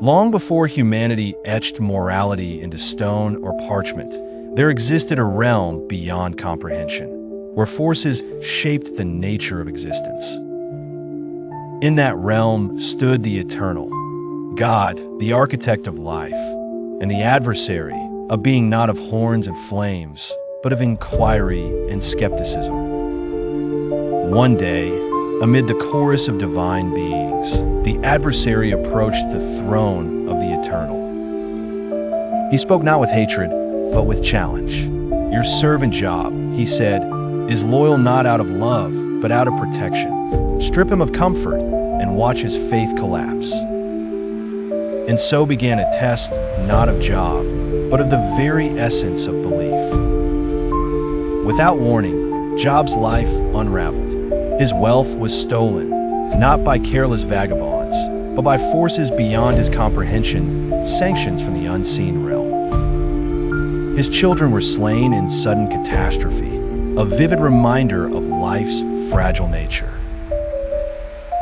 Long before humanity etched morality into stone or parchment, there existed a realm beyond comprehension, where forces shaped the nature of existence. In that realm stood the eternal, God, the architect of life, and the adversary, a being not of horns and flames, but of inquiry and skepticism. One day, amid the chorus of divine beings, the adversary approached the throne of the eternal. He spoke not with hatred, but with challenge. Your servant Job, he said, is loyal not out of love, but out of protection. Strip him of comfort and watch his faith collapse. And so began a test not of Job, but of the very essence of belief. Without warning, Job's life unraveled. His wealth was stolen, not by careless vagabonds, but by forces beyond his comprehension, sanctions from the unseen realm. His children were slain in sudden catastrophe, a vivid reminder of life's fragile nature.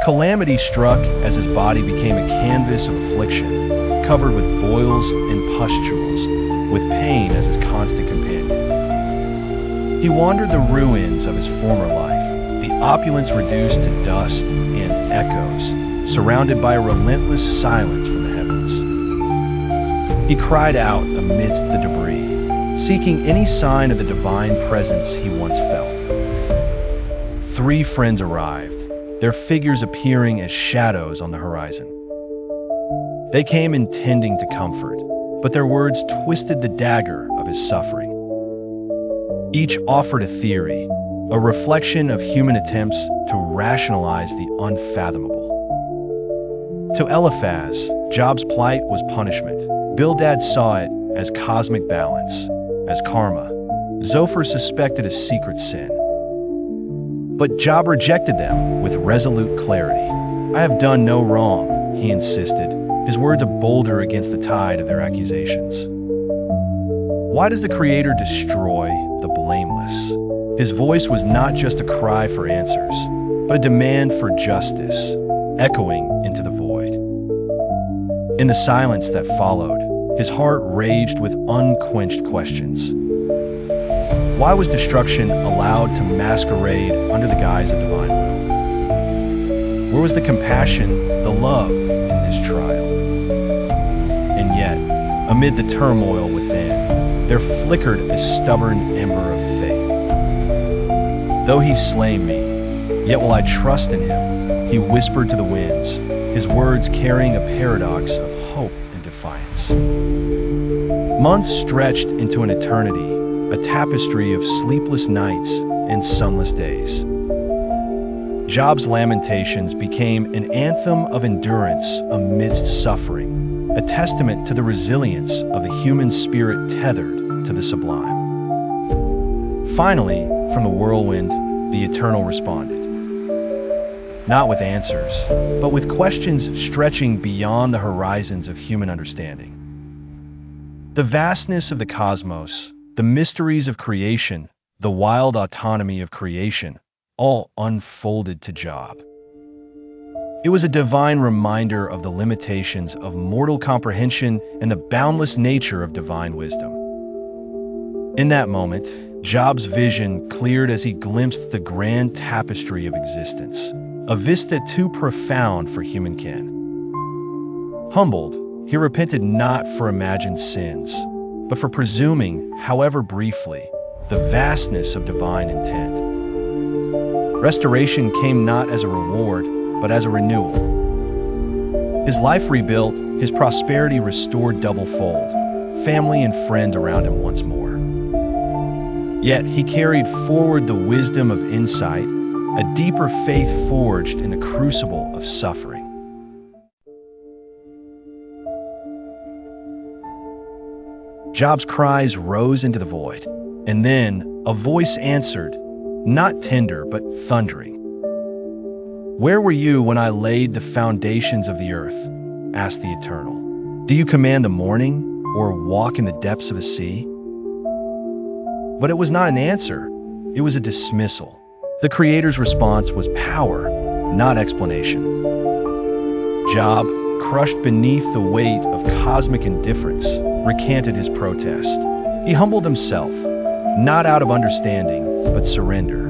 Calamity struck as his body became a canvas of affliction, covered with boils and pustules, with pain as his constant companion. He wandered the ruins of his former life, the opulence reduced to dust and echoes, surrounded by a relentless silence from the heavens. He cried out amidst the debris, seeking any sign of the divine presence he once felt. 3 friends arrived, their figures appearing as shadows on the horizon. They came intending to comfort, but their words twisted the dagger of his suffering. Each offered a theory, a reflection of human attempts to rationalize the unfathomable. To Eliphaz, Job's plight was punishment. Bildad saw it as cosmic balance, as karma. Zophar suspected a secret sin. But Job rejected them with resolute clarity. I have done no wrong, he insisted, his words a boulder against the tide of their accusations. Why does the Creator destroy the blameless? His voice was not just a cry for answers, but a demand for justice, echoing into the void. In the silence that followed, his heart raged with unquenched questions. Why was destruction allowed to masquerade under the guise of divine will? Where was the compassion, the love in this trial? And yet, amid the turmoil within, there flickered a stubborn ember of faith. Though he slay me, yet will I trust in him, he whispered to the winds, his words carrying a paradox of hope and defiance. Months stretched into an eternity, a tapestry of sleepless nights and sunless days. Job's lamentations became an anthem of endurance amidst suffering, a testament to the resilience of the human spirit tethered to the sublime. Finally, from the whirlwind, the Eternal responded. Not with answers, but with questions stretching beyond the horizons of human understanding. The vastness of the cosmos, the mysteries of creation, the wild autonomy of creation, all unfolded to Job. It was a divine reminder of the limitations of mortal comprehension and the boundless nature of divine wisdom. In that moment, Job's vision cleared as he glimpsed the grand tapestry of existence, a vista too profound for human ken. Humbled, he repented not for imagined sins, but for presuming, however briefly, the vastness of divine intent. Restoration came not as a reward, but as a renewal. His life rebuilt, his prosperity restored double-fold, family and friends around him once more. Yet he carried forward the wisdom of insight, a deeper faith forged in the crucible of suffering. Job's cries rose into the void, and then a voice answered, not tender but thundering. Where were you when I laid the foundations of the earth? Asked the Eternal. Do you command the morning or walk in the depths of the sea? But it was not an answer, it was a dismissal. The Creator's response was power, not explanation. Job, crushed beneath the weight of cosmic indifference, recanted his protest. He humbled himself, not out of understanding, but surrender.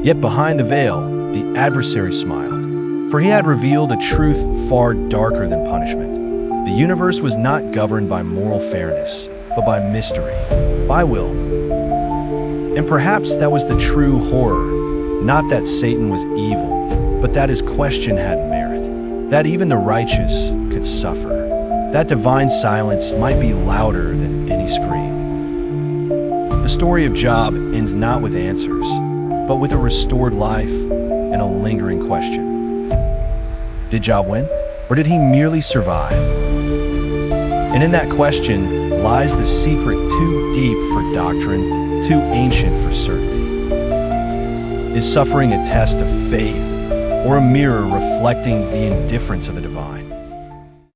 Yet behind the veil, the adversary smiled, for he had revealed a truth far darker than punishment. The universe was not governed by moral fairness, but by mystery, by will. And perhaps that was the true horror, not that Satan was evil, but that his question had merit, that even the righteous could suffer, that divine silence might be louder than any scream. The story of Job ends not with answers, but with a restored life and a lingering question. Did Job win, or did he merely survive? And in that question lies the secret too deep for doctrine, too ancient for certainty. Is suffering a test of faith, or a mirror reflecting the indifference of the divine?